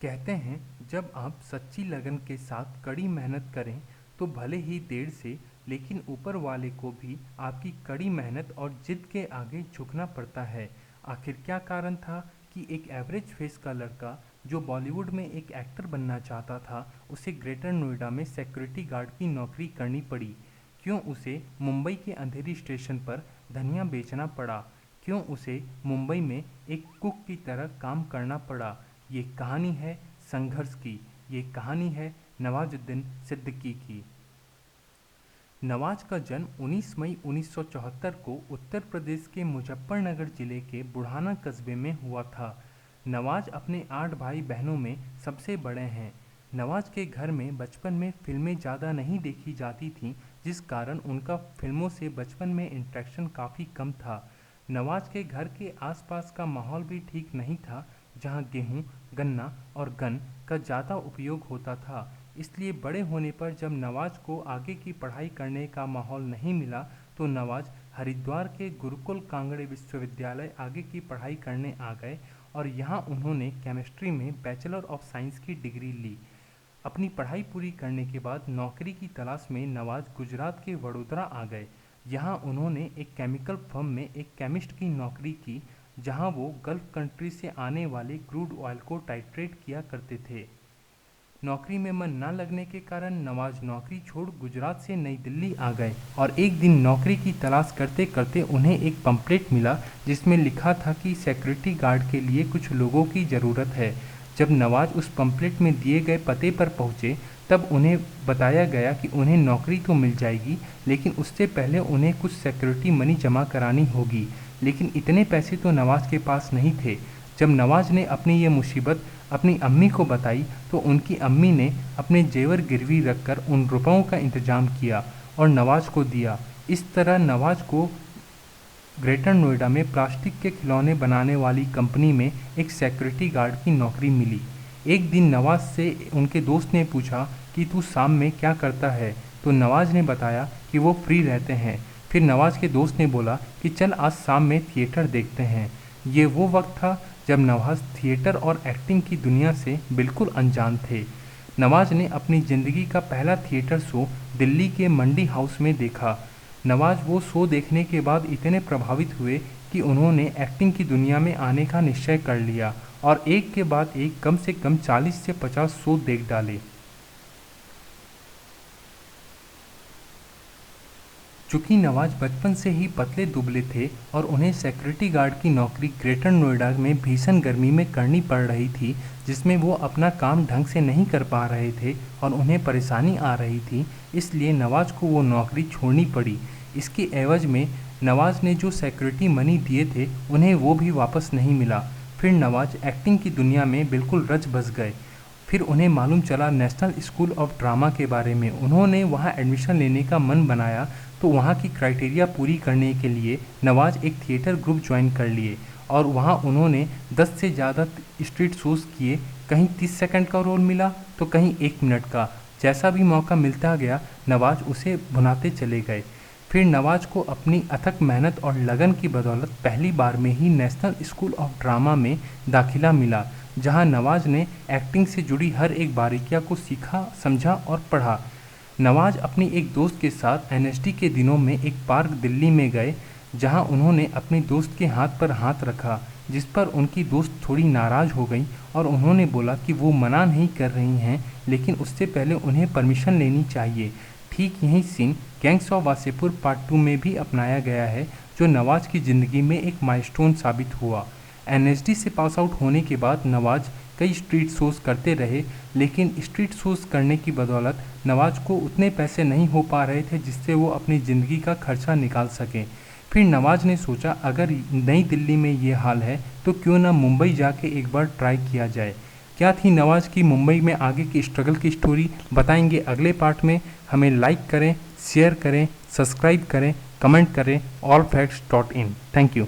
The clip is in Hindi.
कहते हैं जब आप सच्ची लगन के साथ कड़ी मेहनत करें तो भले ही देर से लेकिन ऊपर वाले को भी आपकी कड़ी मेहनत और जिद के आगे झुकना पड़ता है। आखिर क्या कारण था कि एक एवरेज फेस का लड़का जो बॉलीवुड में एक एक्टर बनना चाहता था उसे ग्रेटर नोएडा में सिक्योरिटी गार्ड की नौकरी करनी पड़ी? क्यों उसे मुंबई के अंधेरी स्टेशन पर धनिया बेचना पड़ा? क्यों उसे मुंबई में एक कुक की तरह काम करना पड़ा? ये कहानी है संघर्ष की। ये कहानी है नवाजुद्दीन सिद्दीकी की। नवाज का जन्म 19 मई 1974 को उत्तर प्रदेश के मुजफ्फरनगर जिले के बुढ़ाना कस्बे में हुआ था। नवाज अपने 8 भाई बहनों में सबसे बड़े हैं। नवाज के घर में बचपन में फिल्में ज़्यादा नहीं देखी जाती थीं, जिस कारण उनका फिल्मों से बचपन में इंटरेक्शन काफ़ी कम था। नवाज के घर के आसपास का माहौल भी ठीक नहीं था, जहां गेहूं, गन्ना और गन का ज़्यादा उपयोग होता था। इसलिए बड़े होने पर जब नवाज को आगे की पढ़ाई करने का माहौल नहीं मिला तो नवाज हरिद्वार के गुरुकुल कांगड़े विश्वविद्यालय आगे की पढ़ाई करने आ गए और यहाँ उन्होंने केमिस्ट्री में बैचलर ऑफ साइंस की डिग्री ली। अपनी पढ़ाई पूरी करने के बाद नौकरी की तलाश में नवाज गुजरात के वडोदरा आ गए। यहाँ उन्होंने एक केमिकल फर्म में एक केमिस्ट की नौकरी की, जहाँ वो गल्फ कंट्री से आने वाले क्रूड ऑयल को टाइट्रेट किया करते थे। नौकरी में मन न लगने के कारण नवाज नौकरी छोड़ गुजरात से नई दिल्ली आ गए और एक दिन नौकरी की तलाश करते करते उन्हें एक पंपलेट मिला जिसमें लिखा था कि सिक्योरिटी गार्ड के लिए कुछ लोगों की ज़रूरत है। जब नवाज उस पंपलेट में दिए गए पते पर पहुंचे तब उन्हें बताया गया कि उन्हें नौकरी तो मिल जाएगी, लेकिन उससे पहले उन्हें कुछ सिक्योरिटी मनी जमा करानी होगी। लेकिन इतने पैसे तो नवाज के पास नहीं थे। जब नवाज ने अपनी ये मुसीबत अपनी अम्मी को बताई तो उनकी अम्मी ने अपने जेवर गिरवी रखकर उन रुपयों का इंतजाम किया और नवाज को दिया। इस तरह नवाज को ग्रेटर नोएडा में प्लास्टिक के खिलौने बनाने वाली कंपनी में एक सिक्योरिटी गार्ड की नौकरी मिली। एक दिन नवाज से उनके दोस्त ने पूछा कि तू शाम में क्या करता है, तो नवाज ने बताया कि वो फ्री रहते हैं। फिर नवाज के दोस्त ने बोला कि चल आज शाम में थिएटर देखते हैं। ये वो वक्त था जब नवाज थिएटर और एक्टिंग की दुनिया से बिल्कुल अनजान थे। नवाज ने अपनी ज़िंदगी का पहला थिएटर शो दिल्ली के मंडी हाउस में देखा। नवाज वो शो देखने के बाद इतने प्रभावित हुए कि उन्होंने एक्टिंग की दुनिया में आने का निश्चय कर लिया और एक के बाद एक कम से कम 40 से 50 शो देख डाले। चूँकि नवाज बचपन से ही पतले दुबले थे और उन्हें सिक्योरिटी गार्ड की नौकरी ग्रेटर नोएडा में भीषण गर्मी में करनी पड़ रही थी, जिसमें वो अपना काम ढंग से नहीं कर पा रहे थे और उन्हें परेशानी आ रही थी, इसलिए नवाज को वो नौकरी छोड़नी पड़ी। इसके एवज में नवाज ने जो सिक्योरिटी मनी दिए थे उन्हें वो भी वापस नहीं मिला। फिर नवाज एक्टिंग की दुनिया में बिल्कुल रच बस गए। फिर उन्हें मालूम चला नेशनल स्कूल ऑफ ड्रामा के बारे में। उन्होंने वहाँ एडमिशन लेने का मन बनाया तो वहाँ की क्राइटेरिया पूरी करने के लिए नवाज एक थिएटर ग्रुप ज्वाइन कर लिए और वहाँ उन्होंने 10 से ज़्यादा स्ट्रीट शोज़ किए। कहीं 30 सेकंड का रोल मिला तो कहीं 1 मिनट का। जैसा भी मौका मिलता गया नवाज उसे भुनाते चले गए। फिर नवाज को अपनी अथक मेहनत और लगन की बदौलत पहली बार में ही नेशनल स्कूल ऑफ ड्रामा में दाखिला मिला, जहां नवाज ने एक्टिंग से जुड़ी हर एक बारीकियां को सीखा, समझा और पढ़ा। नवाज अपनी एक दोस्त के साथ एनएसडी के दिनों में एक पार्क दिल्ली में गए, जहां उन्होंने अपने दोस्त के हाथ पर हाथ रखा, जिस पर उनकी दोस्त थोड़ी नाराज़ हो गई और उन्होंने बोला कि वो मना नहीं कर रही हैं, लेकिन उससे पहले उन्हें परमिशन लेनी चाहिए। ठीक यही scene gangs of Wasseypur part 2 में भी अपनाया गया है, जो नवाज की ज़िंदगी में एक माइलस्टोन साबित हुआ। एनएसडी से पास आउट होने के बाद नवाज कई स्ट्रीट शोज़ करते रहे, लेकिन स्ट्रीट शोज़ करने की बदौलत नवाज को उतने पैसे नहीं हो पा रहे थे जिससे वो अपनी ज़िंदगी का खर्चा निकाल सकें। फिर नवाज ने सोचा अगर नई दिल्ली में ये हाल है तो क्यों ना मुंबई जाके एक बार ट्राई किया जाए। क्या थी नवाज की मुंबई में आगे की स्ट्रगल की स्टोरी, बताएंगे अगले पार्ट में। हमें लाइक करें, शेयर करें, सब्सक्राइब करें, कमेंट करें allfacts.in। Thank you.